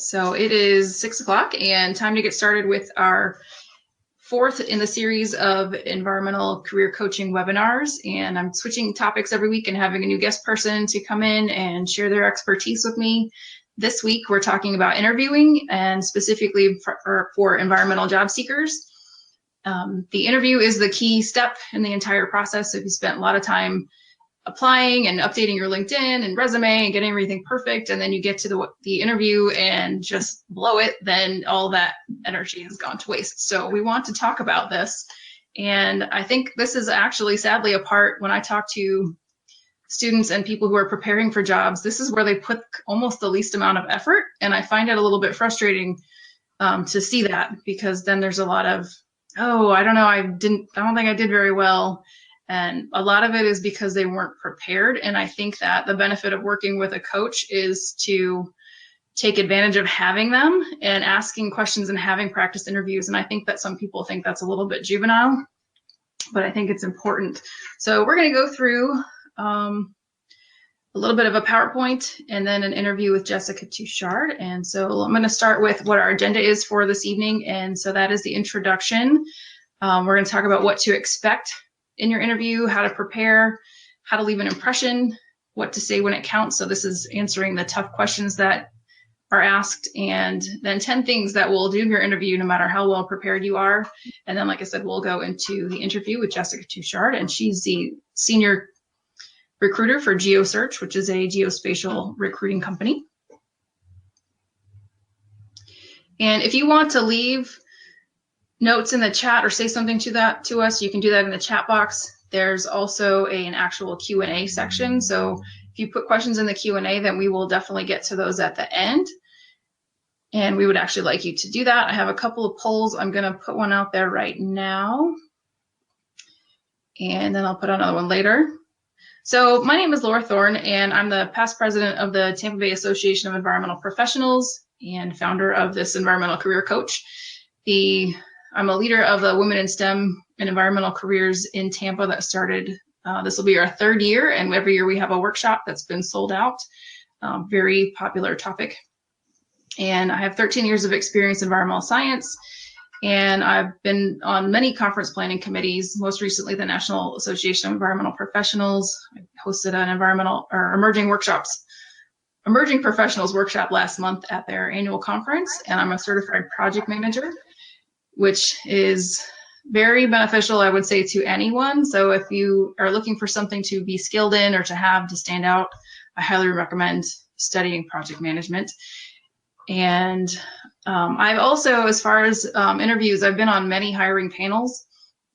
So it is 6 o'clock and time to get started with our fourth in the series of environmental career coaching webinars. And I'm switching topics every week and having a new guest person to come in and share their expertise with me. This week, we're talking about interviewing and specifically for environmental job seekers. The interview is the key step in the entire process. If you spent a lot of time applying and updating your LinkedIn and resume and getting everything perfect, and then you get to the interview and just blow it, then all that energy has gone to waste. So we want to talk about this. And I think this is actually sadly a part when I talk to students and people who are preparing for jobs, this is where they put almost the least amount of effort. And I find it a little bit frustrating to see that, because then there's a lot of, oh, I don't know, I don't think I did very well. And a lot of it is because they weren't prepared. And I think that the benefit of working with a coach is to take advantage of having them and asking questions and having practice interviews. And I think that some people think that's a little bit juvenile, but I think it's important. So we're going to go through a little bit of a PowerPoint and then an interview with Jessica Touchard. And so I'm going to start with what our agenda is for this evening. And so that is the introduction. We're going to talk about what to expect in your interview, how to prepare, how to leave an impression, what to say when it counts. So this is answering the tough questions that are asked, and then 10 things that will do your interview no matter how well prepared you are. And then, like I said, we'll go into the interview with Jessica Touchard, and she's the senior recruiter for GeoSearch, which is a geospatial recruiting company. And if you want to leave notes in the chat or say something to us, you can do that in the chat box. There's also an actual Q&A section. So if you put questions in the Q&A, then we will definitely get to those at the end. And we would actually like you to do that. I have a couple of polls. I'm going to put one out there right now, and then I'll put another one later. So my name is Laura Thorne, and I'm the past president of the Tampa Bay Association of Environmental Professionals and founder of this environmental career coach. I'm a leader of the Women in STEM and Environmental Careers in Tampa that started, this will be our third year, and every year we have a workshop that's been sold out. Very popular topic. And I have 13 years of experience in environmental science, and I've been on many conference planning committees, most recently the National Association of Environmental Professionals. I hosted an emerging professionals workshop last month at their annual conference, and I'm a certified project manager, which is very beneficial, I would say, to anyone. So if you are looking for something to be skilled in or to have to stand out, I highly recommend studying project management. And I've also, as far as interviews, I've been on many hiring panels.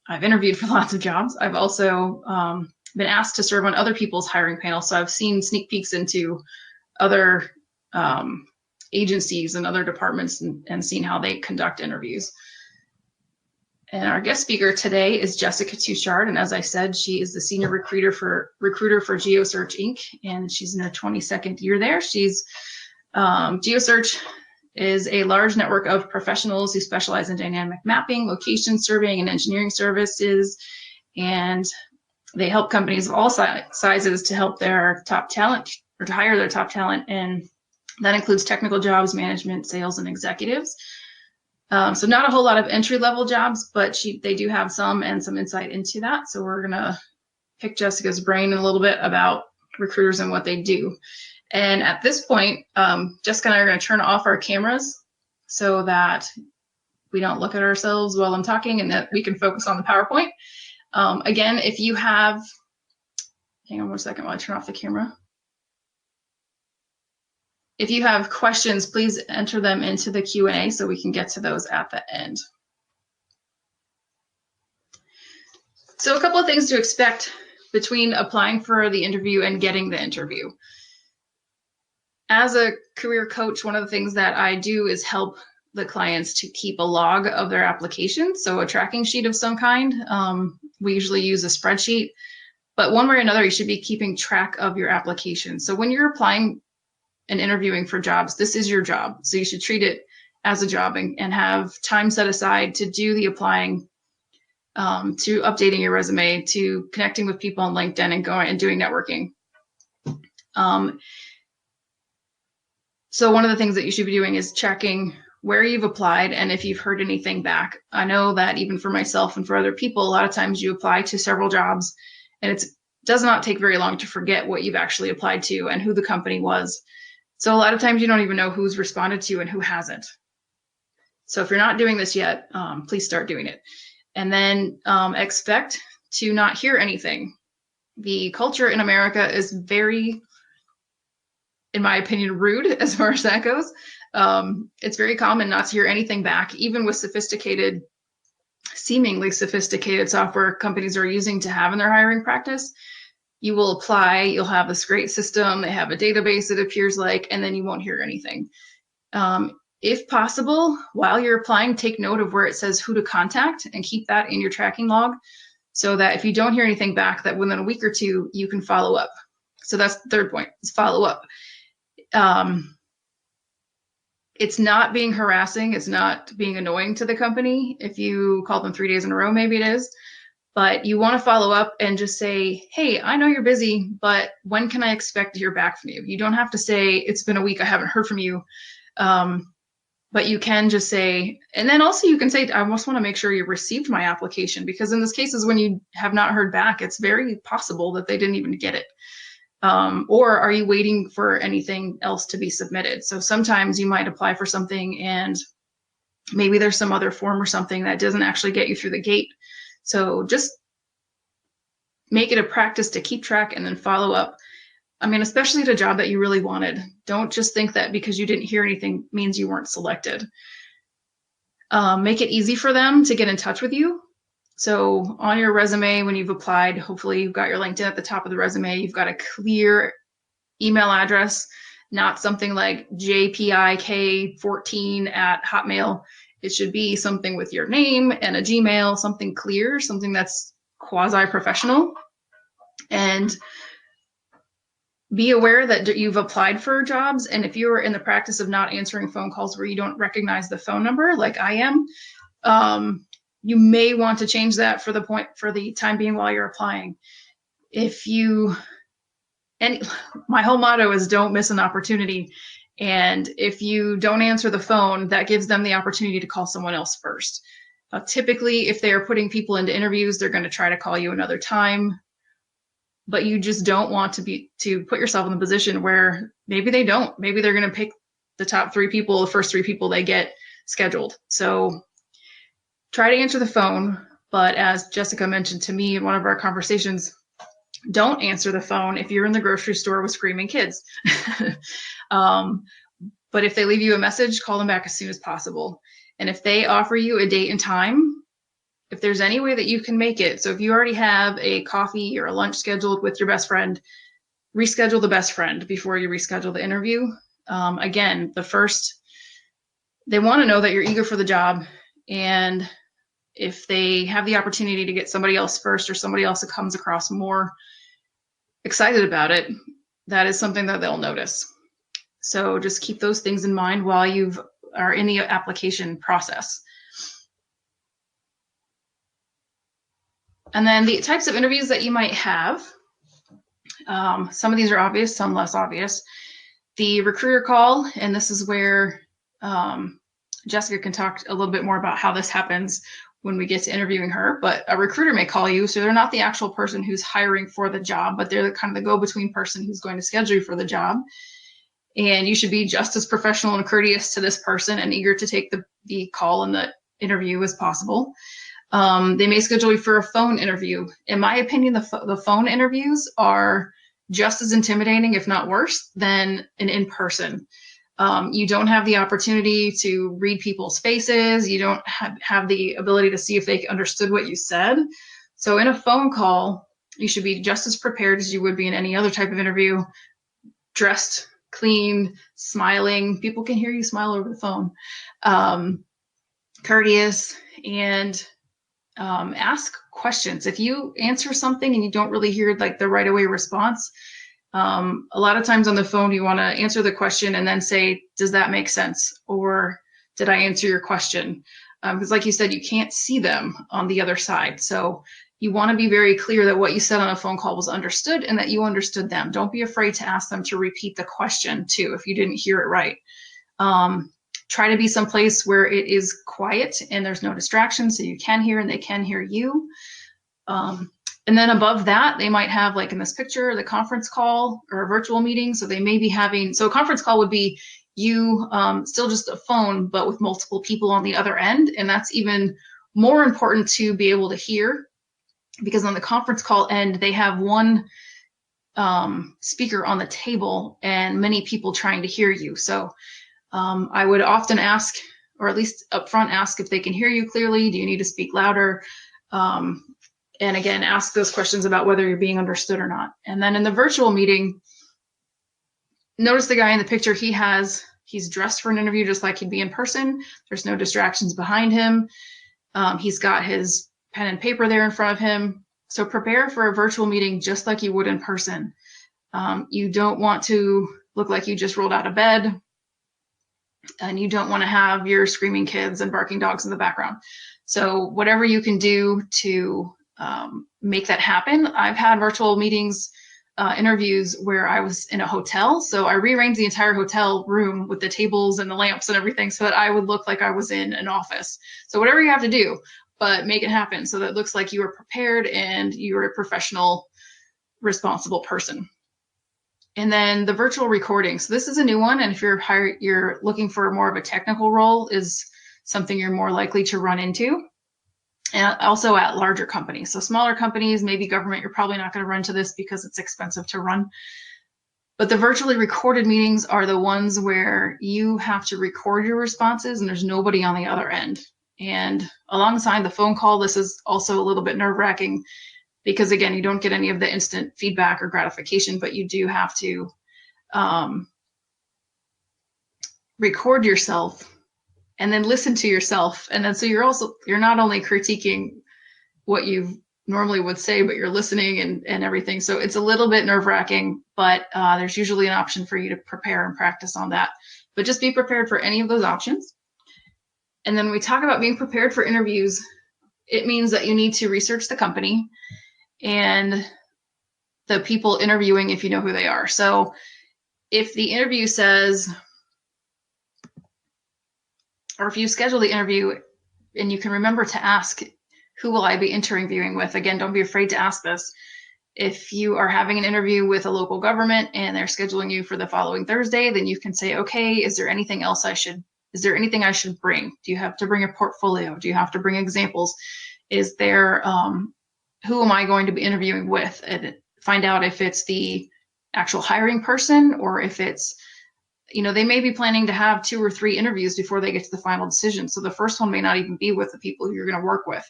I've interviewed for lots of jobs. I've also been asked to serve on other people's hiring panels. So I've seen sneak peeks into other agencies and other departments and seen how they conduct interviews. And our guest speaker today is Jessica Touchard, and as I said, she is the senior recruiter for GeoSearch Inc., and she's in her 22nd year there. GeoSearch is a large network of professionals who specialize in dynamic mapping, location surveying, and engineering services, and they help companies of all sizes to help their top talent or to hire their top talent, and that includes technical jobs, management, sales, and executives. So not a whole lot of entry-level jobs, but they do have some and some insight into that. So we're going to pick Jessica's brain a little bit about recruiters and what they do. And at this point, Jessica and I are going to turn off our cameras so that we don't look at ourselves while I'm talking and that we can focus on the PowerPoint. Again, if you have, hang on one second while I turn off the camera. If you have questions, please enter them into the Q&A so we can get to those at the end. So a couple of things to expect between applying for the interview and getting the interview. As a career coach, one of the things that I do is help the clients to keep a log of their application, so a tracking sheet of some kind. We usually use a spreadsheet, but one way or another, you should be keeping track of your application. So when you're applying and interviewing for jobs, this is your job. So you should treat it as a job and have time set aside to do the applying, to updating your resume, to connecting with people on LinkedIn and going and doing networking. So one of the things that you should be doing is checking where you've applied and if you've heard anything back. I know that even for myself and for other people, a lot of times you apply to several jobs and it does not take very long to forget what you've actually applied to and who the company was. So a lot of times you don't even know who's responded to you and who hasn't. So if you're not doing this yet, please start doing it. And then expect to not hear anything. The culture in America is very, in my opinion, rude as far as that goes. It's very common not to hear anything back, even with seemingly sophisticated software companies are using to have in their hiring practice. You will apply, you'll have this great system, they have a database, it appears like, and then you won't hear anything. If possible, while you're applying, take note of where it says who to contact and keep that in your tracking log so that if you don't hear anything back, that within a week or two, you can follow up. So that's the third point, is follow up. It's not being harassing, it's not being annoying to the company. If you call them 3 days in a row, maybe it is, but you want to follow up and just say, hey, I know you're busy, but when can I expect to hear back from you? You don't have to say, it's been a week, I haven't heard from you. But you can just say, and then also you can say, I just want to make sure you received my application, because in this cases, when you have not heard back, it's very possible that they didn't even get it. Or are you waiting for anything else to be submitted? So sometimes you might apply for something and maybe there's some other form or something that doesn't actually get you through the gate. So just make it a practice to keep track and then follow up. I mean, especially at a job that you really wanted. Don't just think that because you didn't hear anything means you weren't selected. Make it easy for them to get in touch with you. So on your resume, when you've applied, hopefully you've got your LinkedIn at the top of the resume, you've got a clear email address, not something like jpik14@hotmail. It should be something with your name and a Gmail, something clear, something that's quasi-professional. And be aware that you've applied for jobs. And if you're in the practice of not answering phone calls where you don't recognize the phone number, like I am, you may want to change that for the time being while you're applying. My whole motto is don't miss an opportunity. And if you don't answer the phone, that gives them the opportunity to call someone else first. Typically, if they are putting people into interviews, they're going to try to call you another time. But you just don't want to put yourself in the position where maybe they don't. Maybe they're going to pick the top 3 people, the first 3 people they get scheduled. So try to answer the phone. But as Jessica mentioned to me in one of our conversations, don't answer the phone if you're in the grocery store with screaming kids. But if they leave you a message, call them back as soon as possible. And if they offer you a date and time, if there's any way that you can make it, so if you already have a coffee or a lunch scheduled with your best friend, reschedule the best friend before you reschedule the interview. Again, they want to know that you're eager for the job. And if they have the opportunity to get somebody else first or somebody else that comes across more excited about it, that is something that they'll notice. So just keep those things in mind while you are in the application process. And then the types of interviews that you might have, some of these are obvious, some less obvious. The recruiter call, and this is where Jessica can talk a little bit more about how this happens when we get to interviewing her, but a recruiter may call you, so they're not the actual person who's hiring for the job, but they're the kind of the go-between person who's going to schedule you for the job. And you should be just as professional and courteous to this person and eager to take the call and the interview as possible. They may schedule you for a phone interview. In my opinion, the phone interviews are just as intimidating, if not worse, than an in-person. You don't have the opportunity to read people's faces. You don't have the ability to see if they understood what you said. So in a phone call, you should be just as prepared as you would be in any other type of interview, dressed, clean, smiling. People can hear you smile over the phone. Courteous, and ask questions. If you answer something and you don't really hear like the right away response, a lot of times on the phone, you want to answer the question and then say, does that make sense? Or did I answer your question? Because like you said, you can't see them on the other side. So You want to be very clear that what you said on a phone call was understood and that you understood them. Don't be afraid to ask them to repeat the question too if you didn't hear it right. Try to be someplace where it is quiet and there's no distractions so you can hear and they can hear you. And then above that, they might have, like in this picture, the conference call or a virtual meeting. So they may be having, so a conference call would be you still just a phone, but with multiple people on the other end. And that's even more important to be able to hear, because on the conference call end, they have one speaker on the table and many people trying to hear you. So I would often ask, or at least upfront ask, if they can hear you clearly. Do you need to speak louder? And again, ask those questions about whether you're being understood or not. And then in the virtual meeting, notice the guy in the picture, he's dressed for an interview just like he'd be in person. There's no distractions behind him. He's got his pen and paper there in front of him. So prepare for a virtual meeting just like you would in person. You don't want to look like you just rolled out of bed, and you don't want to have your screaming kids and barking dogs in the background. So whatever you can do to make that happen. I've had virtual meetings, interviews where I was in a hotel. So I rearranged the entire hotel room with the tables and the lamps and everything so that I would look like I was in an office. So whatever you have to do, but make it happen so that it looks like you are prepared and you're a professional, responsible person. And then the virtual recording. So this is a new one. And if you're looking for more of a technical role, is something you're more likely to run into. And also at larger companies. So smaller companies, maybe government, you're probably not going to run into this because it's expensive to run. But the virtually recorded meetings are the ones where you have to record your responses and there's nobody on the other end. And alongside the phone call, this is also a little bit nerve-wracking because, again, you don't get any of the instant feedback or gratification, but you do have to record yourself and then listen to yourself. And then so you're not only critiquing what you normally would say, but you're listening and everything. So it's a little bit nerve-wracking, but there's usually an option for you to prepare and practice on that. But just be prepared for any of those options. And then when we talk about being prepared for interviews, it means that you need to research the company and the people interviewing if you know who they are. So if the interview says, or if you schedule the interview and you can remember to ask, who will I be interviewing with? Again, don't be afraid to ask this. If you are having an interview with a local government and they're scheduling you for the following Thursday, then you can say, okay, is there anything I should bring? Do you have to bring a portfolio? Do you have to bring examples? Is there, who am I going to be interviewing with? And find out if it's the actual hiring person or if it's, they may be planning to have 2 or 3 interviews before they get to the final decision. So the first one may not even be with the people who you're going to work with.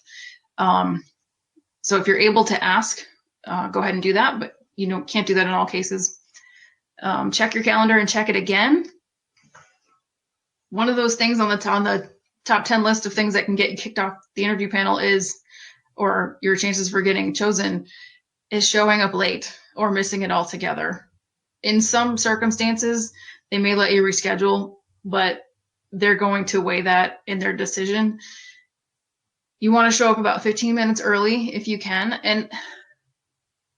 So if you're able to ask, go ahead and do that, but can't do that in all cases. Check your calendar and check it again. One of those things on the top 10 list of things that can get you kicked off the interview panel or your chances for getting chosen, is showing up late or missing it altogether. In some circumstances, they may let you reschedule, but they're going to weigh that in their decision. You want to show up about 15 minutes early if you can. And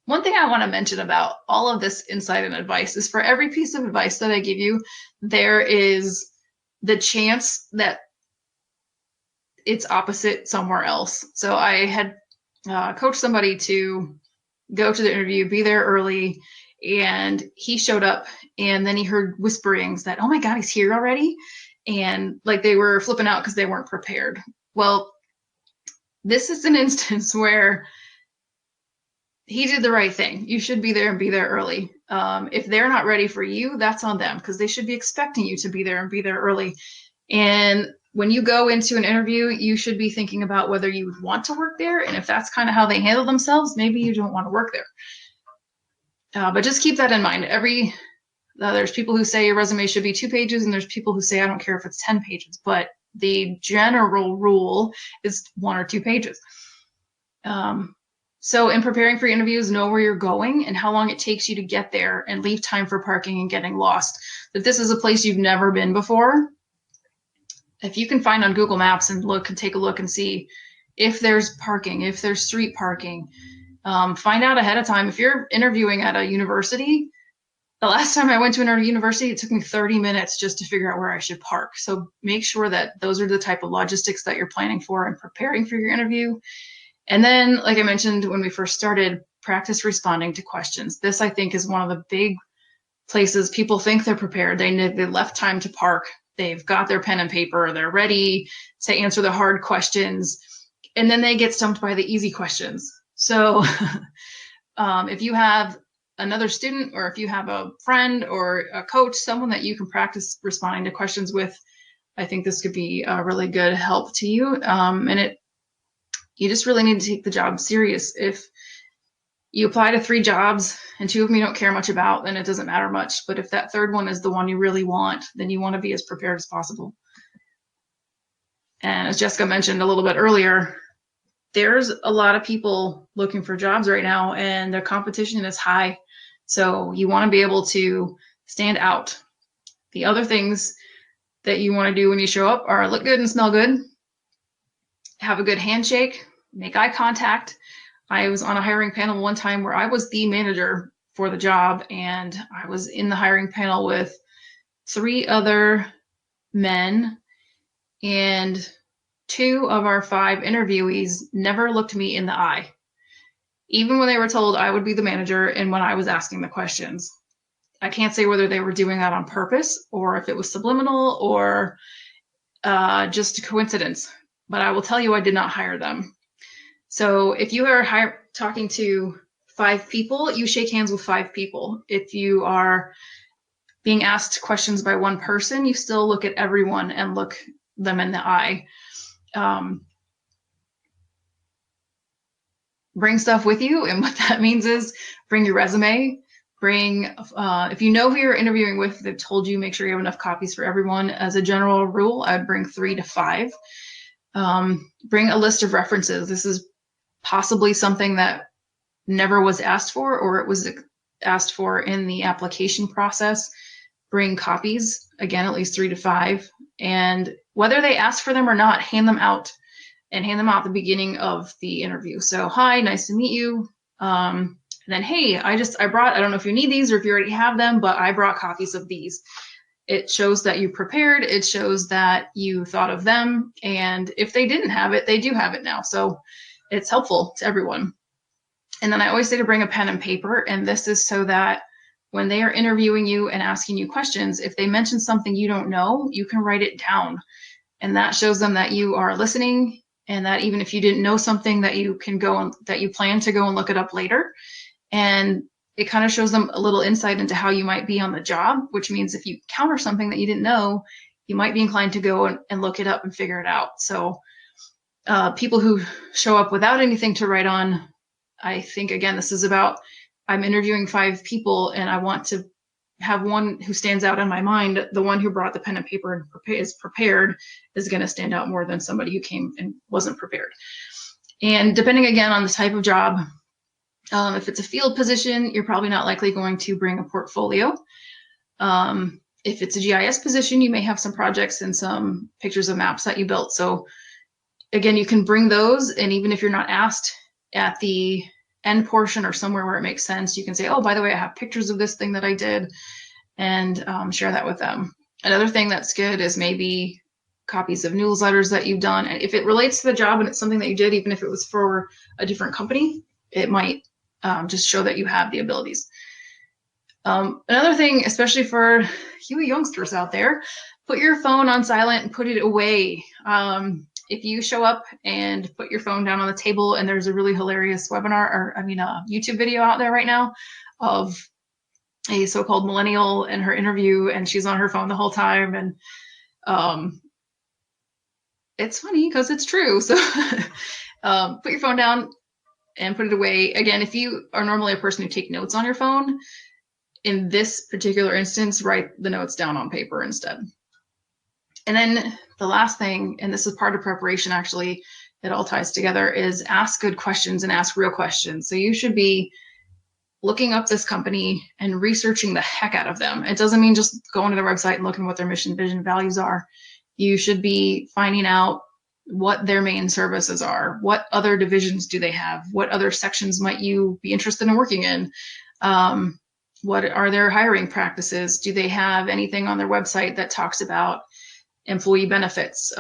one thing I want to mention about all of this insight and advice is, for every piece of advice that I give you, there is the chance that it's opposite somewhere else. So I had coached somebody to go to the interview, be there early, and he showed up and then he heard whisperings that, oh my God, he's here already. And like they were flipping out because they weren't prepared. Well, this is an instance where he did the right thing. You should be there and be there early. If they're not ready for you, that's on them, because they should be expecting you to be there and be there early. And when you go into an interview, you should be thinking about whether you would want to work there. And if that's kind of how they handle themselves, maybe you don't want to work there. But just keep that in mind. There's people who say your resume should be 2 pages, and there's people who say, I don't care if it's 10 pages, but the general rule is 1 or 2 pages. So in preparing for interviews, know where you're going and how long it takes you to get there, and leave time for parking and getting lost. If this is a place you've never been before, if you can find on Google Maps and take a look and see, if there's parking, if there's street parking. Find out ahead of time. If you're interviewing at a university, the last time I went to another university, it took me 30 minutes just to figure out where I should park. So make sure that those are the type of logistics that you're planning for and preparing for your interview. And then, like I mentioned when we first started, practice responding to questions. This, I think, is one of the big places people think they're prepared. They left time to park. They've got their pen and paper. They're ready to answer the hard questions. And then they get stumped by the easy questions. So if you have another student, or if you have a friend or a coach, someone that you can practice responding to questions with, I think this could be a really good help to you. You just really need to take the job serious. If you apply to 3 jobs and 2 of them you don't care much about, then it doesn't matter much. But if that third one is the one you really want, then you want to be as prepared as possible. And as Jessica mentioned a little bit earlier, there's a lot of people looking for jobs right now, and the competition is high. So you want to be able to stand out. The other things that you want to do when you show up are look good and smell good, have a good handshake, make eye contact. I was on a hiring panel one time where I was the manager for the job, and I was in the hiring panel with 3 other men, and 2 of our 5 interviewees never looked me in the eye, even when they were told I would be the manager and when I was asking the questions. I can't say whether they were doing that on purpose or if it was subliminal or just a coincidence, but I will tell you I did not hire them. So if you are talking to 5 people, you shake hands with 5 people. If you are being asked questions by one person, you still look at everyone and look them in the eye. Bring stuff with you, and what that means is bring your resume, if you know who you're interviewing with, they've told you, make sure you have enough copies for everyone. As a general rule, I'd bring 3 to 5. Bring a list of references. This is possibly something that never was asked for, or it was asked for in the application process. Bring copies, again, at least 3 to 5. And whether they ask for them or not, hand them out. And hand them out at the beginning of the interview. So, hi, nice to meet you. And then, hey, I don't know if you need these or if you already have them, but I brought copies of these. It shows that you prepared. It shows that you thought of them. And if they didn't have it, they do have it now. So it's helpful to everyone. And then I always say to bring a pen and paper. And this is so that when they are interviewing you and asking you questions, if they mention something you don't know, you can write it down. And that shows them that you are listening, and that even if you didn't know something, that you can go and that you plan to go and look it up later. And it kind of shows them a little insight into how you might be on the job, which means if you counter something that you didn't know, you might be inclined to go and look it up and figure it out. So people who show up without anything to write on, I think, again, this is about, I'm interviewing 5 people and I want to have one who stands out in my mind. The one who brought the pen and paper and is prepared is going to stand out more than somebody who came and wasn't prepared. And depending again on the type of job, if it's a field position, you're probably not likely going to bring a portfolio. If it's a GIS position, you may have some projects and some pictures of maps that you built. So again, you can bring those, and even if you're not asked at the end portion or somewhere where it makes sense, you can say, oh, by the way, I have pictures of this thing that I did, and share that with them. Another thing that's good is maybe copies of newsletters that you've done. And if it relates to the job and it's something that you did, even if it was for a different company, it might just show that you have the abilities. Another thing, especially for you youngsters out there, put your phone on silent and put it away. If you show up and put your phone down on the table, and there's a really hilarious webinar, or a YouTube video out there right now of a so-called millennial and her interview, and she's on her phone the whole time, and it's funny because it's true. So put your phone down and put it away. Again, if you are normally a person who takes notes on your phone, in this particular instance, write the notes down on paper instead. And then the last thing, and this is part of preparation actually, it all ties together, is ask good questions and ask real questions. So you should be looking up this company and researching the heck out of them. It doesn't mean just going to their website and looking what their mission, vision, values are. You should be finding out what their main services are, what other divisions do they have, what other sections might you be interested in working in, what are their hiring practices, do they have anything on their website that talks about employee benefits.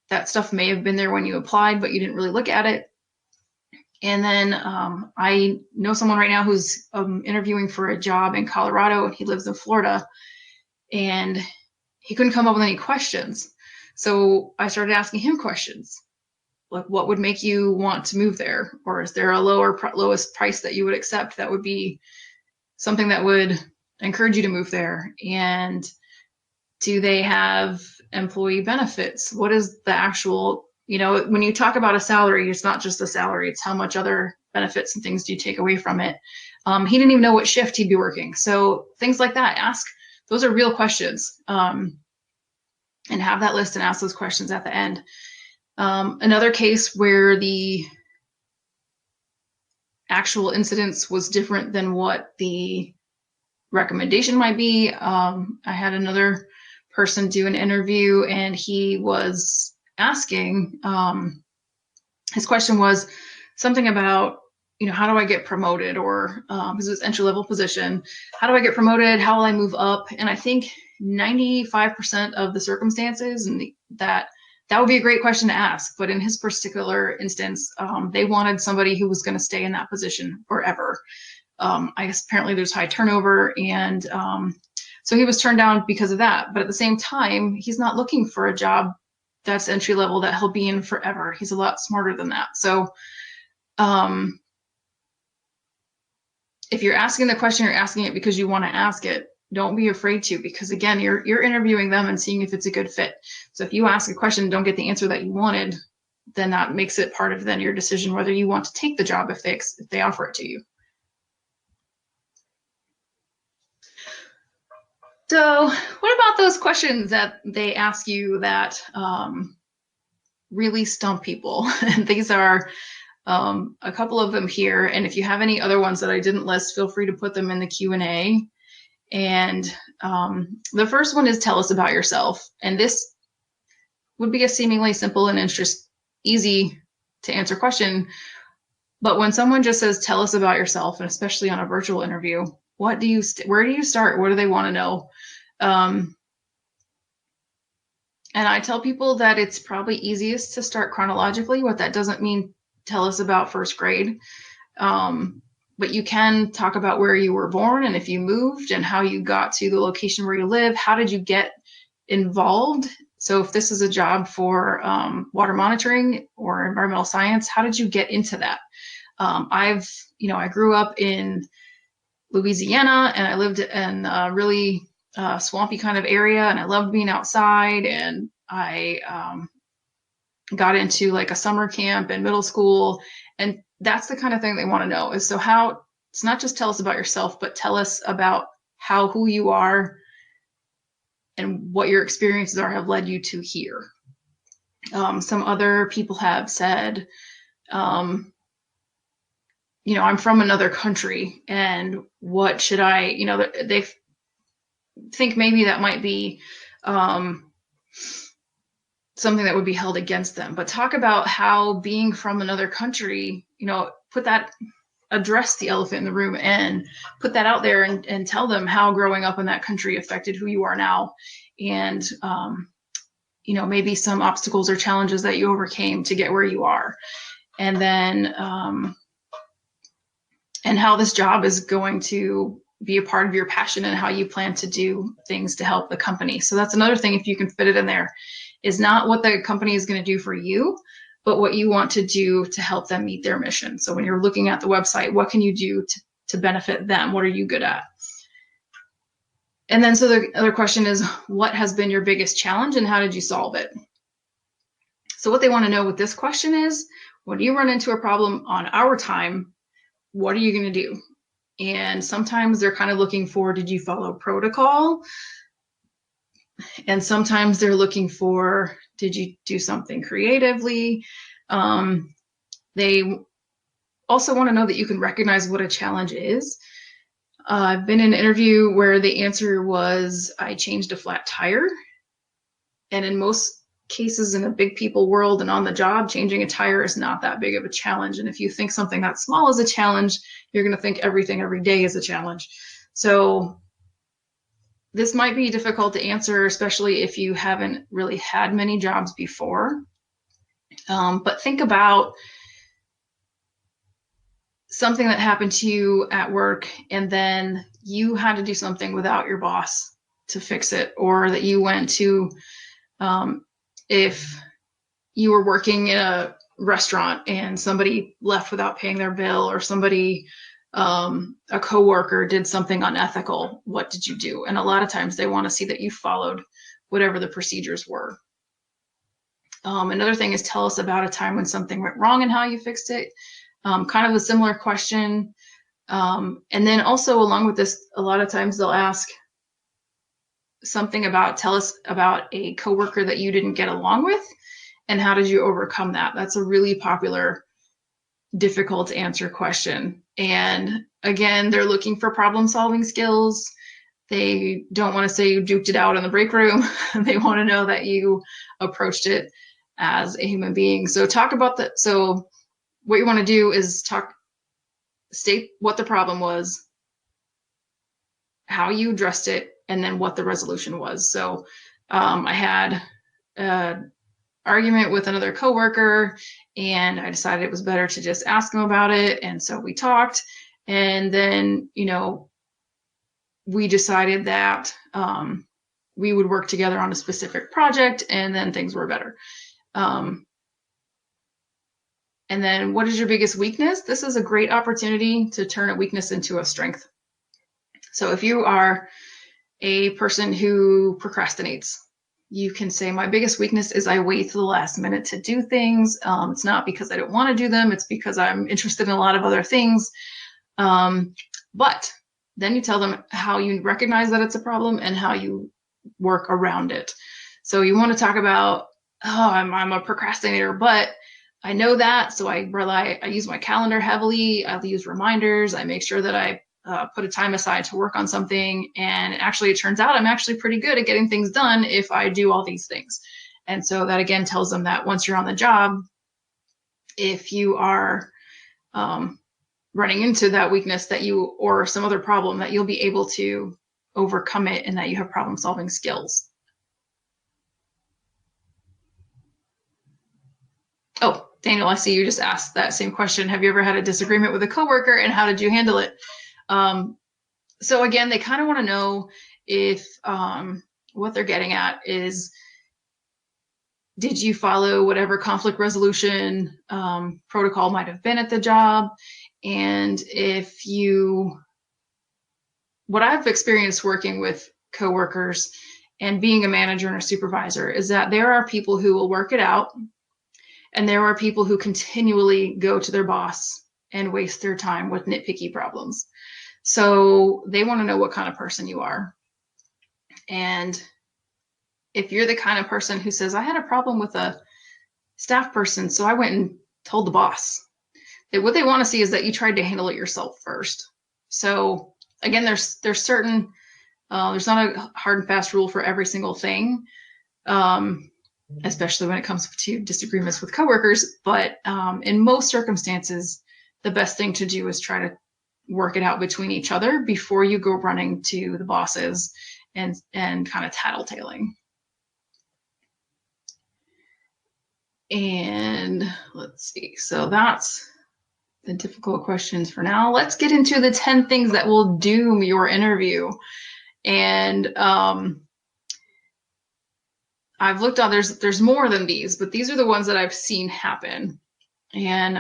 That stuff may have been there when you applied, but you didn't really look at it. And then I know someone right now who's interviewing for a job in Colorado, and he lives in Florida, and he couldn't come up with any questions. So I started asking him questions, like what would make you want to move there? Or is there a lowest price that you would accept that would be something that would encourage you to move there? And do they have employee benefits? What is the actual, when you talk about a salary, it's not just the salary, it's how much other benefits and things do you take away from it. He didn't even know what shift he'd be working. So things like that, those are real questions, and have that list and ask those questions at the end. Another case where the actual incidence was different than what the recommendation might be. I had another person do an interview, and he was asking, his question was something about, how do I get promoted? Or because it was entry-level position, how do I get promoted? How will I move up? And I think 95% of the circumstances, and that would be a great question to ask. But in his particular instance, they wanted somebody who was going to stay in that position forever. I guess apparently there's high turnover, and so he was turned down because of that. But at the same time, he's not looking for a job that's entry level that he'll be in forever. He's a lot smarter than that. So if you're asking the question, you're asking it because you want to ask it. Don't be afraid to, because again, you're interviewing them and seeing if it's a good fit. So if you ask a question and don't get the answer that you wanted, then that makes it part of then your decision whether you want to take the job if they offer it to you. So what about those questions that they ask you that really stump people? And these are a couple of them here. And if you have any other ones that I didn't list, feel free to put them in the Q&A. And the first one is, tell us about yourself. And this would be a seemingly simple and easy to answer question. But when someone just says, tell us about yourself, and especially on a virtual interview, where do you start? What do they want to know? And I tell people that it's probably easiest to start chronologically. What that doesn't mean, tell us about first grade. But you can talk about where you were born and if you moved and how you got to the location where you live. How did you get involved? So if this is a job for water monitoring or environmental science, how did you get into that? I grew up in Louisiana, and I lived in a really swampy kind of area, and I loved being outside, and I got into like a summer camp in middle school, and that's the kind of thing they want to know is, so how, it's not just tell us about yourself, but tell us about who you are and what your experiences have led you to here. Some other people have said, I'm from another country, and what should I, they think maybe that might be something that would be held against them. But talk about how being from another country, address the elephant in the room and put that out there, and tell them how growing up in that country affected who you are now. And, maybe some obstacles or challenges that you overcame to get where you are. And then, and how this job is going to be a part of your passion and how you plan to do things to help the company. So that's another thing, if you can fit it in there, is not what the company is going to do for you, but what you want to do to help them meet their mission. So when you're looking at the website, what can you do to benefit them? What are you good at? And then, so the other question is, what has been your biggest challenge and how did you solve it? So what they want to know with this question is, when you run into a problem on our time, what are you going to do? And sometimes they're kind of looking for, did you follow protocol? And sometimes they're looking for, did you do something creatively? They also want to know that you can recognize what a challenge is. I've been in an interview where the answer was, I changed a flat tire. And in most cases in a big people world and on the job, changing a tire is not that big of a challenge. And if you think something that small is a challenge, you're going to think everything every day is a challenge. So this might be difficult to answer, especially if you haven't really had many jobs before. But think about something that happened to you at work, and then you had to do something without your boss to fix it, or that you went to, if you were working in a restaurant and somebody left without paying their bill, or somebody, a coworker did something unethical, what did you do? And a lot of times they want to see that you followed whatever the procedures were. Another thing is, tell us about a time when something went wrong and how you fixed it. Kind of a similar question. And then also along with this, a lot of times they'll ask something about, tell us about a coworker that you didn't get along with and how did you overcome that? That's a really popular, difficult to answer question. And again, they're looking for problem solving skills. They don't want to say you duked it out in the break room. They want to know that you approached it as a human being. So talk about that. So what you want to do is state what the problem was, how you addressed it, and then what the resolution was. So I had an argument with another coworker, and I decided it was better to just ask him about it. And so we talked, and then, we decided that we would work together on a specific project, and then things were better. And then, what is your biggest weakness? This is a great opportunity to turn a weakness into a strength. So if you are a person who procrastinates, you can say, my biggest weakness is I wait to the last minute to do things. It's not because I don't want to do them. It's because I'm interested in a lot of other things. But then you tell them how you recognize that it's a problem and how you work around it. So you want to talk about, I'm a procrastinator, but I know that, so I use my calendar heavily. I use reminders. I make sure that I put a time aside to work on something. And actually, it turns out I'm actually pretty good at getting things done if I do all these things. And so that, again, tells them that once you're on the job, if you are running into that weakness or some other problem, that you'll be able to overcome it and that you have problem solving skills. Oh, Daniel, I see you just asked that same question. Have you ever had a disagreement with a coworker, and how did you handle it? So again, they kind of want to know if what they're getting at is, did you follow whatever conflict resolution protocol might have been at the job? And what I've experienced working with coworkers and being a manager and a supervisor is that there are people who will work it out, and there are people who continually go to their boss and waste their time with nitpicky problems. So they want to know what kind of person you are. And if you're the kind of person who says, I had a problem with a staff person, so I went and told the boss, what they want to see is that you tried to handle it yourself first. So again, there's certain, there's not a hard and fast rule for every single thing. Especially when it comes to disagreements with coworkers. But in most circumstances, the best thing to do is try to work it out between each other before you go running to the bosses and kind of tattletaling. And let's see. So that's the difficult questions for now. Let's get into the 10 things that will doom your interview. And I've looked on, there's more than these, but these are the ones that I've seen happen. And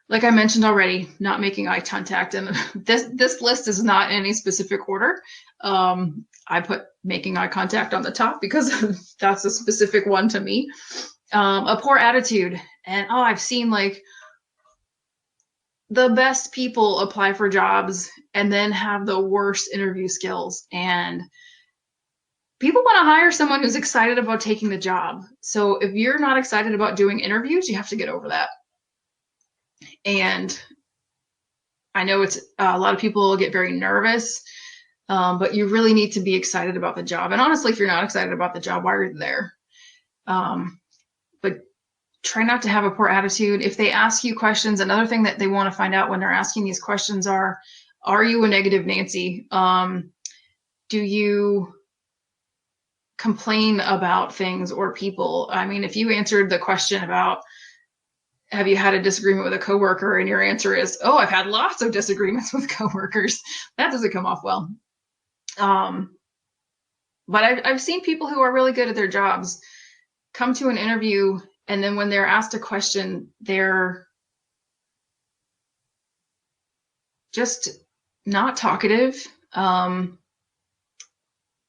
like I mentioned already, not making eye contact. And this list is not in any specific order. I put making eye contact on the top because that's a specific one to me. A poor attitude. And I've seen like the best people apply for jobs and then have the worst interview skills. And people want to hire someone who's excited about taking the job. So if you're not excited about doing interviews, you have to get over that. And I know it's a lot of people get very nervous But you really need to be excited about the job. And honestly, if you're not excited about the job, why are you there? But try not to have a poor attitude. If they ask you questions, another thing that they want to find out when they're asking these questions are you a negative Nancy? Do you complain about things or people? I mean, if you answered the question about, have you had a disagreement with a coworker, and your answer is, oh, I've had lots of disagreements with coworkers, that doesn't come off well. But I've seen people who are really good at their jobs come to an interview, and then when they're asked a question, they're just not talkative.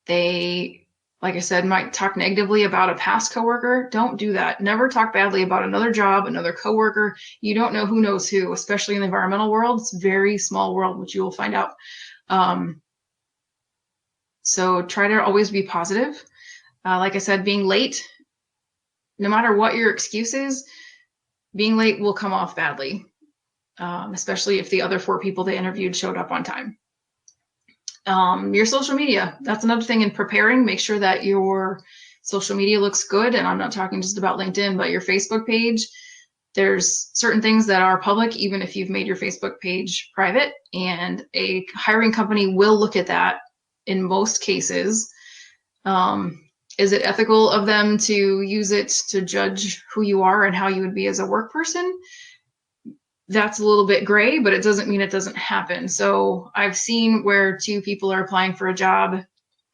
They, like I said, might talk negatively about a past coworker. Don't do that. Never talk badly about another job, another coworker. You don't know who knows who, especially in the environmental world. It's a very small world, which you will find out. So try to always be positive. Like I said, being late, no matter what your excuse is, being late will come off badly, especially if the other 4 people they interviewed showed up on time. Your social media, that's another thing in preparing. Make sure that your social media looks good. And I'm not talking just about LinkedIn, but your Facebook page. There's certain things that are public, even if you've made your Facebook page private, and a hiring company will look at that in most cases. Is it ethical of them to use it to judge who you are and how you would be as a work person? That's a little bit gray, but it doesn't mean it doesn't happen. So I've seen where 2 people are applying for a job.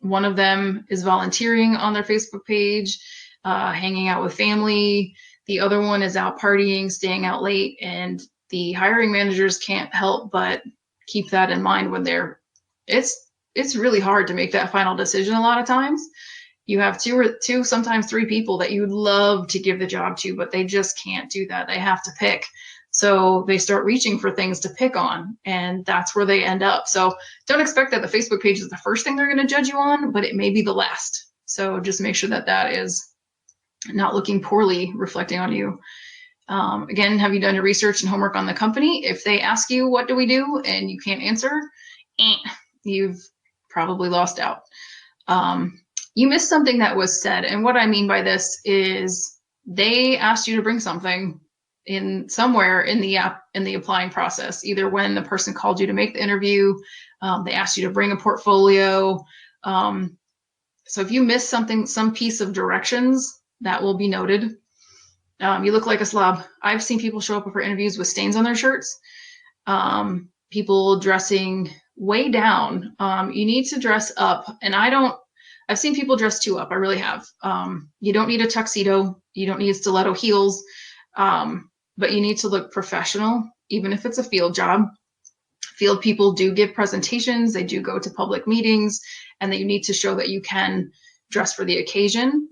One of them is volunteering on their Facebook page, hanging out with family. The other one is out partying, staying out late, and the hiring managers can't help but keep that in mind when it's really hard to make that final decision a lot of times. You have two, sometimes 3 people that you'd love to give the job to, but they just can't do that. They have to pick. So they start reaching for things to pick on, and that's where they end up. So don't expect that the Facebook page is the first thing they're going to judge you on, but it may be the last. So just make sure that that is not looking poorly reflecting on you. Again, have you done your research and homework on the company? If they ask you, what do we do? And you can't answer, you've probably lost out. You missed something that was said. And what I mean by this is they asked you to bring something in somewhere in the applying process, either when the person called you to make the interview, they asked you to bring a portfolio. So if you miss something, some piece of directions, that will be noted. You look like a slob. I've seen people show up for interviews with stains on their shirts. People dressing way down. You need to dress up. And I've seen people dress too up. I really have. You don't need a tuxedo. You don't need stiletto heels. But you need to look professional, even if it's a field job. Field people do give presentations. They do go to public meetings, and that you need to show that you can dress for the occasion.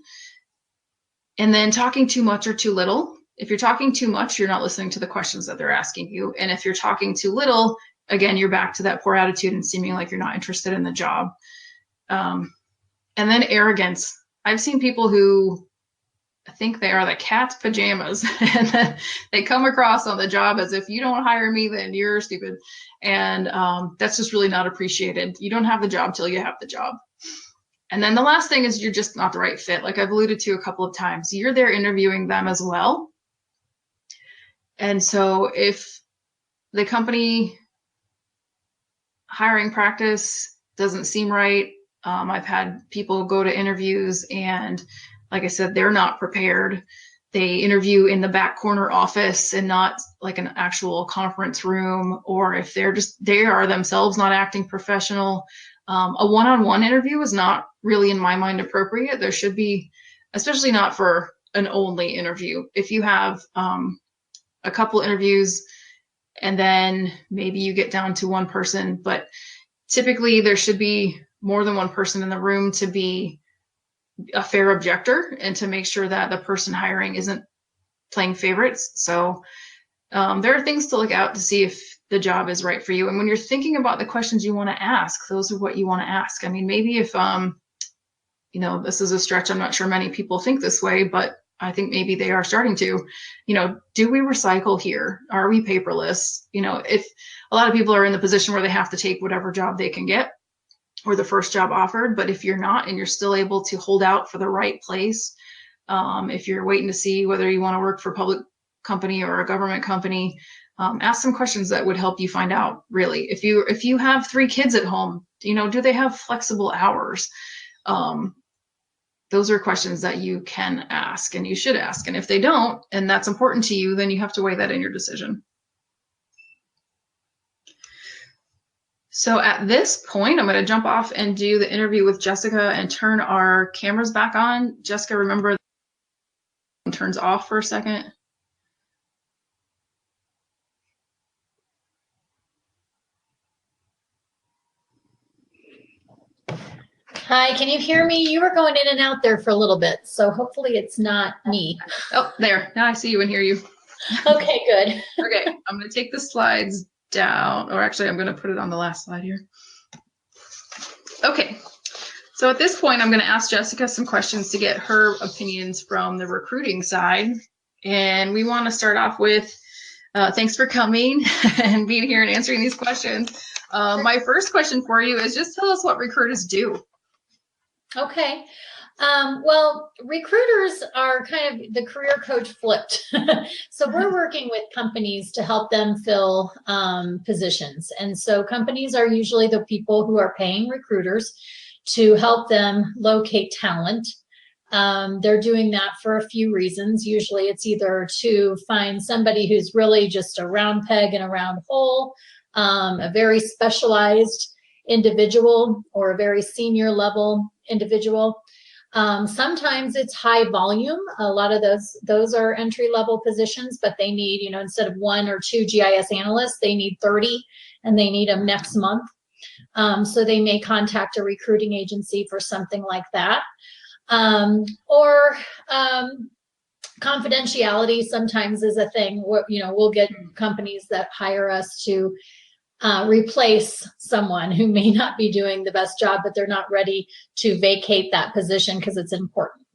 And then talking too much or too little. If you're talking too much, you're not listening to the questions that they're asking you. And if you're talking too little, again, you're back to that poor attitude and seeming like you're not interested in the job. And then arrogance. I've seen people who think they are the cat's pajamas, and then they come across on the job as if you don't hire me, then you're stupid. And that's just really not appreciated. You don't have the job till you have the job. And then the last thing is you're just not the right fit. Like I've alluded to a couple of times, you're there interviewing them as well. And so if the company hiring practice doesn't seem right, I've had people go to interviews and, like I said, they're not prepared. They interview in the back corner office and not like an actual conference room, or if they are themselves not acting professional. A one-on-one interview is not really, in my mind, appropriate. There should be, especially not for an only interview. If you have a couple interviews and then maybe you get down to one person, but typically there should be more than one person in the room to be a fair objector and to make sure that the person hiring isn't playing favorites. So there are things to look out to see if the job is right for you. And when you're thinking about the questions you want to ask, those are what you want to ask. I mean, maybe if, this is a stretch, I'm not sure many people think this way, but I think maybe they are starting to, do we recycle here? Are we paperless? If a lot of people are in the position where they have to take whatever job they can get, or the first job offered. But if you're not and you're still able to hold out for the right place, if you're waiting to see whether you want to work for a public company or a government company, ask some questions that would help you find out, really. If you have 3 kids at home, do they have flexible hours? Those are questions that you can ask and you should ask. And if they don't, and that's important to you, then you have to weigh that in your decision. So at this point, I'm going to jump off and do the interview with Jessica and turn our cameras back on. Jessica, remember, turns off for a second. Hi, can you hear me? You were going in and out there for a little bit, so hopefully it's not me. Oh, there. Now I see you and hear you. Okay, good. Okay, I'm going to take the slides down, or actually I'm going to put it on the last slide here. Okay, so at this point I'm going to ask Jessica some questions to get her opinions from the recruiting side. And we want to start off with thanks for coming and being here and answering these questions. My first question for you is just tell us what recruiters do. Okay. Well, recruiters are kind of the career coach flipped. So we're working with companies to help them fill positions. And so companies are usually the people who are paying recruiters to help them locate talent. They're doing that for a few reasons. Usually it's either to find somebody who's really just a round peg in a round hole, a very specialized individual, or a very senior level individual. Sometimes it's high volume. A lot of those are entry level positions, but they need, instead of 1 or 2 GIS analysts, they need 30, and they need them next month. So they may contact a recruiting agency for something like that. Or confidentiality sometimes is a thing. We'll get companies that hire us to replace someone who may not be doing the best job, but they're not ready to vacate that position because it's important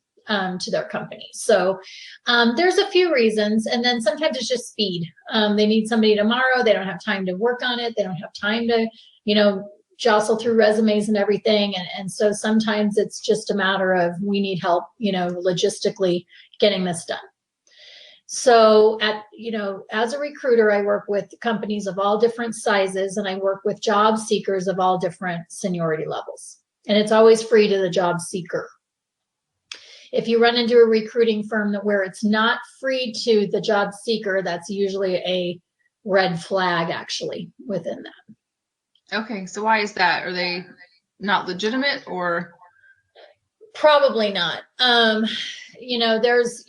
to their company. So there's a few reasons. And then sometimes it's just speed. They need somebody tomorrow. They don't have time to work on it. They don't have time to, jostle through resumes and everything. And so sometimes it's just a matter of we need help, logistically getting this done. So as a recruiter, I work with companies of all different sizes, and I work with job seekers of all different seniority levels. And it's always free to the job seeker. If you run into a recruiting firm where it's not free to the job seeker, that's usually a red flag actually within that. Okay, so why is that? Are they not legitimate, or? Probably not. There's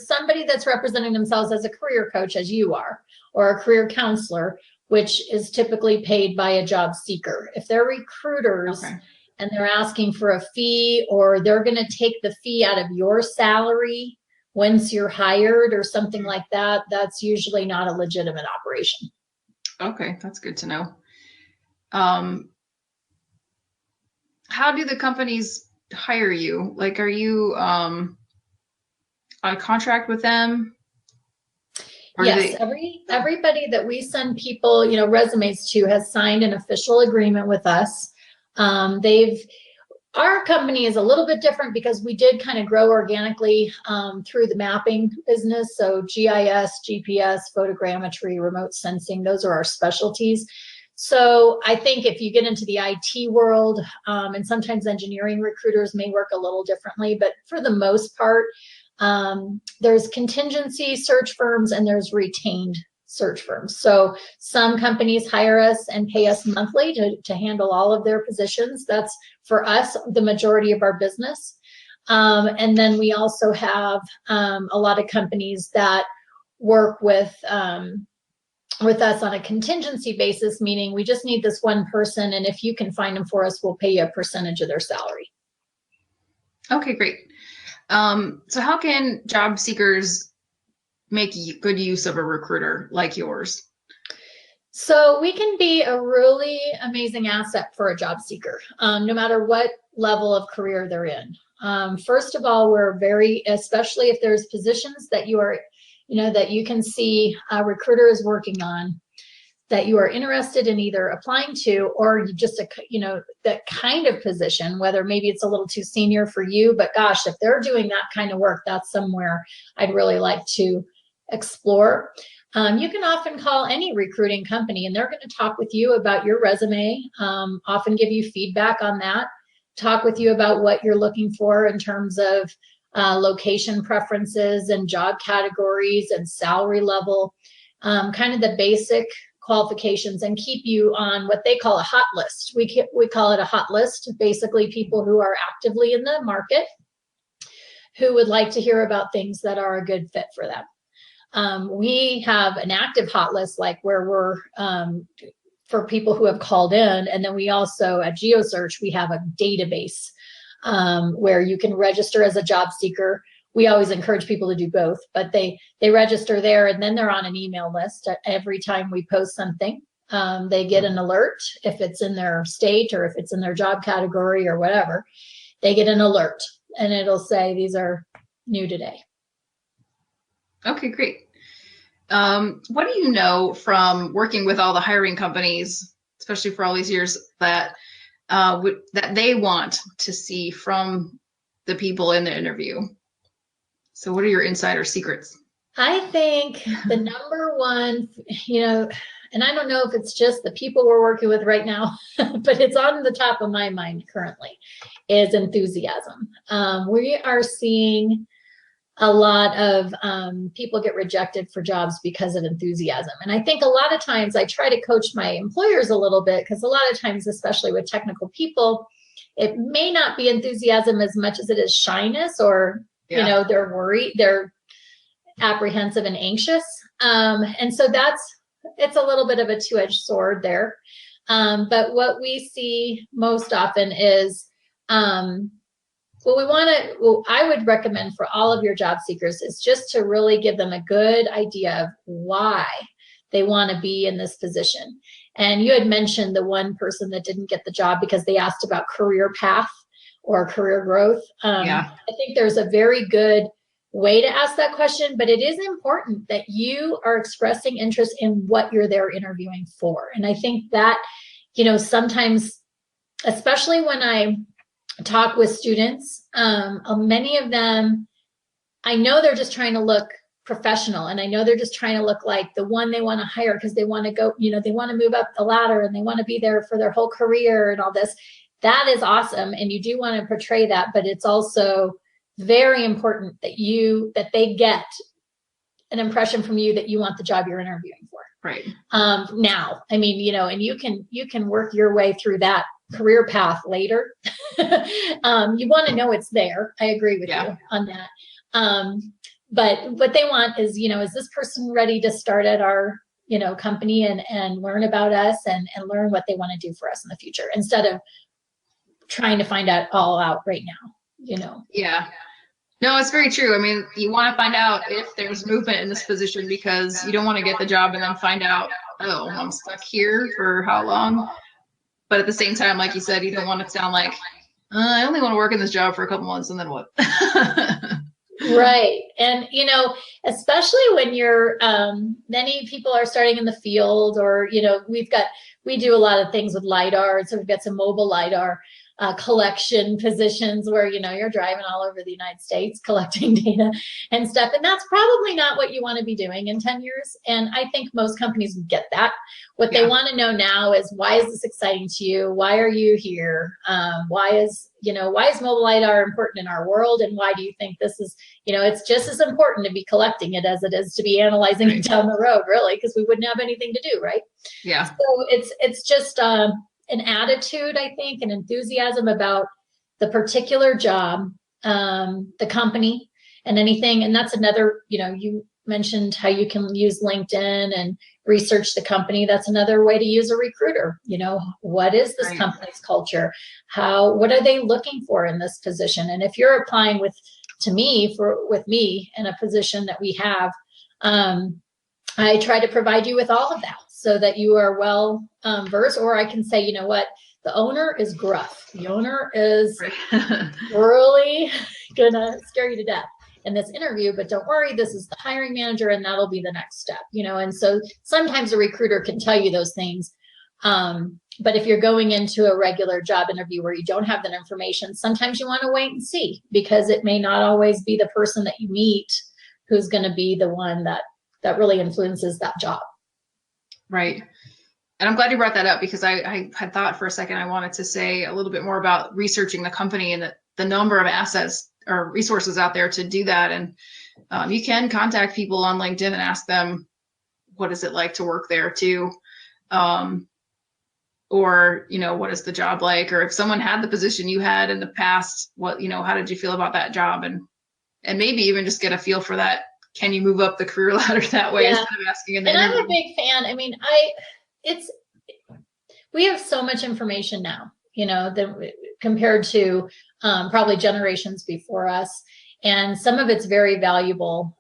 somebody that's representing themselves as a career coach, as you are, or a career counselor, which is typically paid by a job seeker. If they're recruiters and they're asking for a fee, or they're going to take the fee out of your salary once you're hired or something like that, that's usually not a legitimate operation. Okay, that's good to know. How do the companies hire you? Like, are you on a contract with them? Or yes, everybody that we send people, resumes to has signed an official agreement with us. Our company is a little bit different because we did kind of grow organically through the mapping business. So GIS, GPS, photogrammetry, remote sensing, those are our specialties. So I think if you get into the IT world, and sometimes engineering recruiters may work a little differently, but for the most part, there's contingency search firms and there's retained search firms. So some companies hire us and pay us monthly to handle all of their positions. That's, for us, the majority of our business. And then we also have a lot of companies that work with us on a contingency basis, meaning we just need this one person, and if you can find them for us, we'll pay you a percentage of their salary. Okay, great. So how can job seekers make good use of a recruiter like yours? So we can be a really amazing asset for a job seeker, no matter what level of career they're in. First of all, we're especially if there's positions that you are, that you can see a recruiter is working on, that you are interested in either applying to, or you just, that kind of position, whether maybe it's a little too senior for you, but gosh, if they're doing that kind of work, that's somewhere I'd really like to explore. You can often call any recruiting company and they're going to talk with you about your resume, often give you feedback on that, talk with you about what you're looking for in terms of location preferences and job categories and salary level, kind of the basic qualifications, and keep you on what they call a hot list. We call it a hot list, basically people who are actively in the market who would like to hear about things that are a good fit for them. We have an active hot list, like where we're for people who have called in, and then we also at GeoSearch we have a database where you can register as a job seeker. We always encourage people to do both, but they register there and then they're on an email list. Every time we post something, they get an alert if it's in their state or if it's in their job category or whatever. They get an alert and it'll say these are new today. Okay, great. What do you know from working with all the hiring companies, especially for all these years, that that they want to see from the people in the interview? So what are your insider secrets? I think the number one, and I don't know if it's just the people we're working with right now, but it's on the top of my mind currently, is enthusiasm. We are seeing a lot of people get rejected for jobs because of enthusiasm. And I think a lot of times I try to coach my employers a little bit, because a lot of times, especially with technical people, it may not be enthusiasm as much as it is shyness, or they're worried, they're apprehensive and anxious. And so it's a little bit of a two-edged sword there. But what we see most often is, what I would recommend for all of your job seekers is just to really give them a good idea of why they want to be in this position. And you had mentioned the one person that didn't get the job because they asked about career path or career growth. I think there's a very good way to ask that question, but it is important that you are expressing interest in what you're there interviewing for. And I think that, sometimes, especially when I talk with students, many of them, I know they're just trying to look professional, and I know they're just trying to look like the one they want to hire because they want to go, they want to move up the ladder and they want to be there for their whole career and all this. That is awesome, and you do want to portray that, but it's also very important that they get an impression from you that you want the job you're interviewing for. Right. Now, and you can work your way through that career path later. You want to know it's there. I agree with you on that. But what they want is, is this person ready to start at our, company and learn about us and learn what they want to do for us in the future, instead of trying to find out all out right now, Yeah. No, it's very true. I mean, you want to find out if there's movement in this position, because you don't want to get the job and then find out, oh, I'm stuck here for how long? But at the same time, like you said, you don't want to sound like, I only want to work in this job for a couple months and then what? Right. And, especially when you're, many people are starting in the field, or, we do a lot of things with LiDAR. So we've got some mobile LiDAR collection positions where, you're driving all over the United States collecting data and stuff. And that's probably not what you want to be doing in 10 years. And I think most companies get that. What they want to know now is, why is this exciting to you? Why are you here? Why is mobile LiDAR important in our world? And why do you think this is, it's just as important to be collecting it as it is to be analyzing it down the road, really, because we wouldn't have anything to do, right? Yeah. So it's just an attitude, I think, an enthusiasm about the particular job, the company, and anything. And that's another, you mentioned how you can use LinkedIn and research the company. That's another way to use a recruiter. What is this company's culture? What are they looking for in this position? And if you're applying with me in a position that we have, I try to provide you with all of that so that you are well versed. Or I can say, the owner is gruff. The owner is really gonna scare you to death. in this interview, but don't worry, this is the hiring manager and that'll be the next step, and so sometimes a recruiter can tell you those things. But if you're going into a regular job interview where you don't have that information, sometimes you want to wait and see, because it may not always be the person that you meet who's going to be the one that really influences that job. Right. And I'm glad you brought that up, because I had thought for a second I wanted to say a little bit more about researching the company and the number of assets or resources out there to do that. And you can contact people on LinkedIn and ask them, what is it like to work there too? Or, what is the job like? Or if someone had the position you had in the past, what, how did you feel about that job? And maybe even just get a feel for that. Can you move up the career ladder that way, instead of asking in the interview? I'm a big fan. I mean, we have so much information now, compared to probably generations before us. And some of it's very valuable.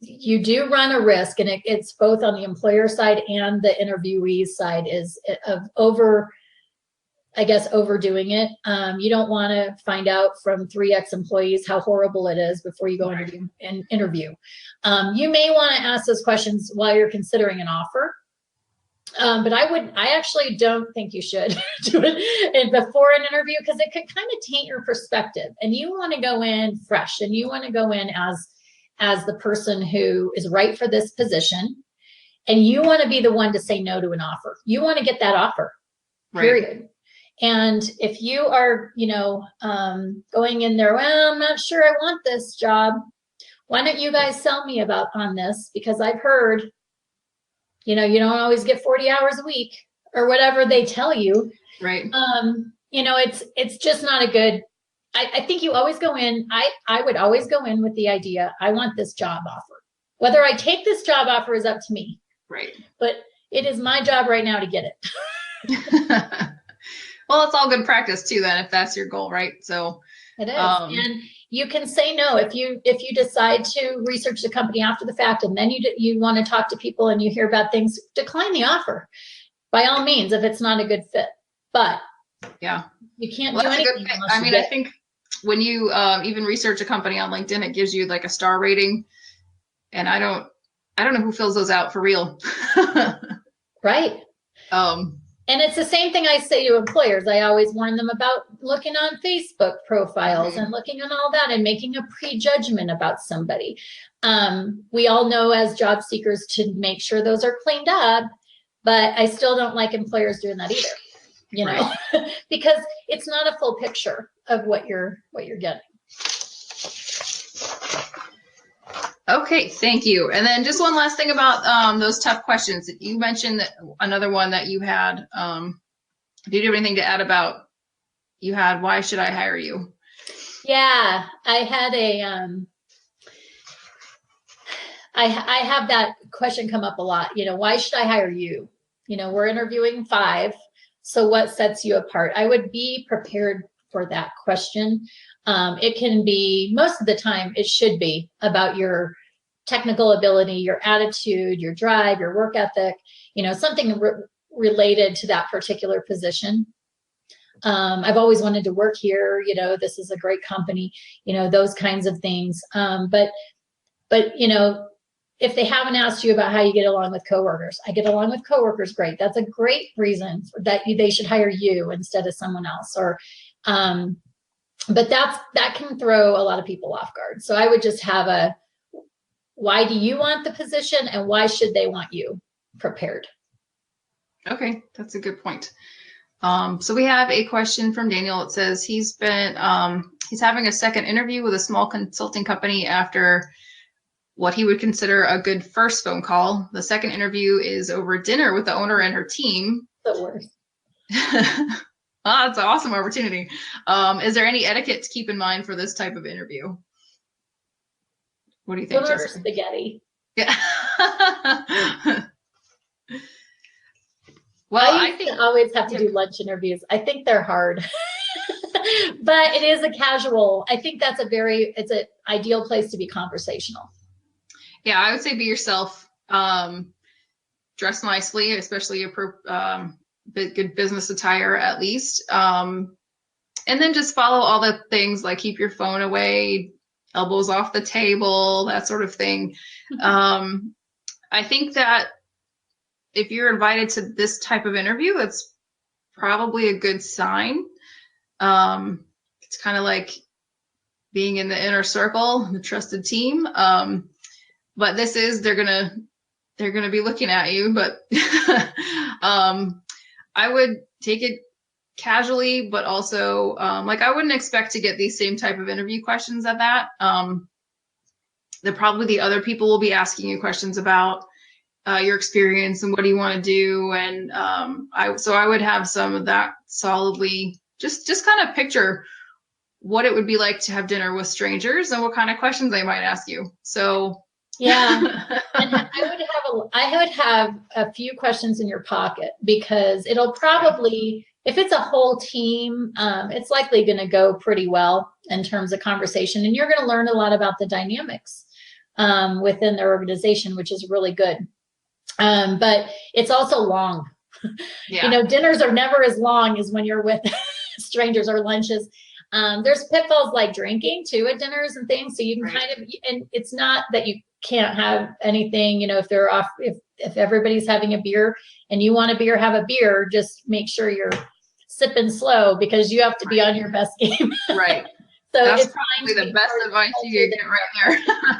You do run a risk, and it's both on the employer side and the interviewee's side of overdoing it. You don't want to find out from 3 ex-employees how horrible it is before you go into an interview. You may want to ask those questions while you're considering an offer. But I actually don't think you should do it before an interview, because it could kind of taint your perspective, and you want to go in fresh, and you want to go in as the person who is right for this position, and you want to be the one to say no to an offer. You want to get that offer, period. Right. And if you are, going in there, well, I'm not sure I want this job. Why don't you guys sell me on this? Because I've heard, you don't always get 40 hours a week, or whatever they tell you. Right. It's just not a good, I think you always go in, I would always go in with the idea, I want this job offer. Whether I take this job offer is up to me. Right. But it is my job right now to get it. Well, it's all good practice too, then, if that's your goal, right? So it is. And you can say no if you decide to research the company after the fact, and then you want to talk to people and you hear bad things, decline the offer by all means if it's not a good fit. But yeah, you can't do anything. I think when you even research a company on LinkedIn, it gives you like a star rating, and I don't know who fills those out for real. Right. And it's the same thing I say to employers. I always warn them about looking on Facebook profiles and looking on all that and making a prejudgment about somebody. We all know as job seekers to make sure those are cleaned up, but I still don't like employers doing that either, because it's not a full picture of what you're getting. Okay, thank you. And then just one last thing about those tough questions. You mentioned that another one that you had. Did you have anything to add about? You had, why should I hire you? Yeah, I had I have that question come up a lot. Why should I hire you? We're interviewing 5. So what sets you apart? I would be prepared for that question. It can be, most of the time, it should be about your technical ability, your attitude, your drive, your work ethic, something related to that particular position. I've always wanted to work here. This is a great company, those kinds of things. But if they haven't asked you about how you get along with coworkers, I get along with coworkers great. That's a great reason that they should hire you instead of someone else. Or, but that can throw a lot of people off guard. So I would just have why do you want the position and why should they want you prepared? Okay, that's a good point. So we have a question from Daniel. It says he's having a second interview with a small consulting company after what he would consider a good first phone call. The second interview is over dinner with the owner and her team. The worst. It's an awesome opportunity. Is there any etiquette to keep in mind for this type of interview? What do you think, Jessica? Spaghetti. Yeah. Well, I think always have to do lunch interviews. I think they're hard, but it is a casual. I think that's it's an ideal place to be conversational. Yeah, I would say be yourself. Dress nicely, especially good business attire at least. And then just follow all the things, like keep your phone away. elbows off the table, that sort of thing. I think that if you're invited to this type of interview, that's probably a good sign. It's kind of like being in the inner circle, the trusted team. But this is, they're gonna be looking at you, but I would take it casually, but also like I wouldn't expect to get these same type of interview questions at that. Probably the other people will be asking you questions about your experience and what do you want to do, and I would have some of that solidly, just kind of picture what it would be like to have dinner with strangers and what kind of questions they might ask you. So yeah, and I would have a few questions in your pocket, because it'll probably, if it's a whole team, it's likely going to go pretty well in terms of conversation, and you're going to learn a lot about the dynamics within their organization, which is really good. But it's also long. yeah. You know, dinners are never as long as when you're with strangers, or lunches. There's pitfalls like drinking too at dinners and things. So you can kind of, and it's not that you can't have anything, you know, if they're off, if everybody's having a beer and you want a beer, have a beer, just make sure you're sipping slow, because you have to be on your best game. Right. So that's it's probably the best advice you can get right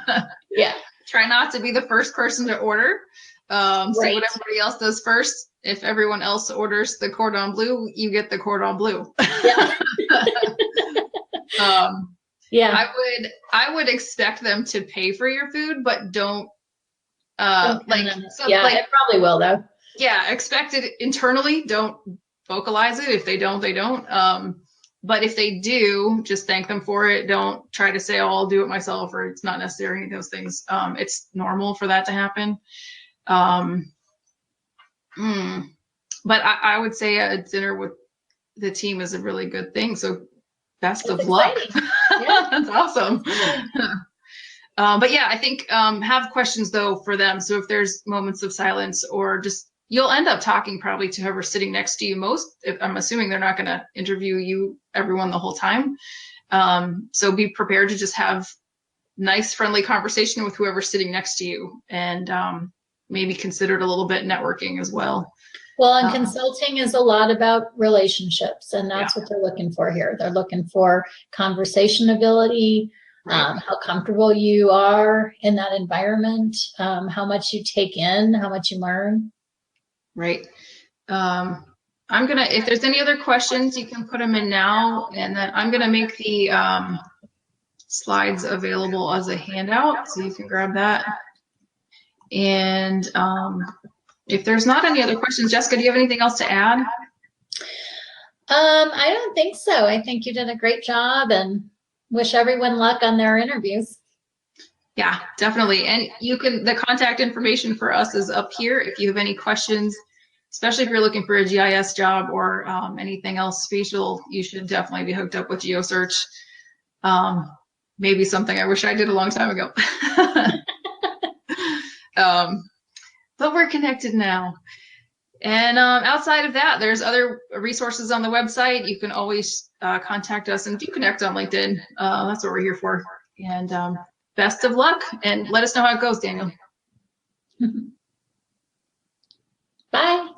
there. Yeah. Try not to be the first person to order. So what everybody else does first. If everyone else orders the cordon bleu, you get the cordon bleu. Yeah. Yeah. I would expect them to pay for your food, but don't yeah, like it probably will though. Yeah, expect it internally. Don't vocalize it. If they don't, they don't. But if they do, just thank them for it. Don't try to say, "Oh, I'll do it myself," or "It's not necessary." Any of those things. It's normal for that to happen. But I would say a dinner with the team is a really good thing. So best of luck. Yeah. That's awesome. But yeah, I think have questions though for them. So if there's moments of silence, or just, you'll end up talking probably to whoever's sitting next to you most. I'm assuming they're not going to interview everyone the whole time. So be prepared to just have nice, friendly conversation with whoever's sitting next to you, and maybe consider it a little bit networking as well. Well, and consulting is a lot about relationships, and that's what they're looking for here. They're looking for conversation ability, how comfortable you are in that environment, how much you take in, how much you learn. Right. If there's any other questions, you can put them in now, and then I'm gonna make the slides available as a handout, so you can grab that. And if there's not any other questions, Jessica, do you have anything else to add? I don't think so. I think you did a great job, and wish everyone luck on their interviews. Yeah, definitely. And the contact information for us is up here. If you have any questions, especially if you're looking for a GIS job or anything else spatial, you should definitely be hooked up with GeoSearch. Maybe something I wish I did a long time ago. But we're connected now. And outside of that, there's other resources on the website. You can always contact us, and do connect on LinkedIn. That's what we're here for. And best of luck, and let us know how it goes, Daniel. Bye.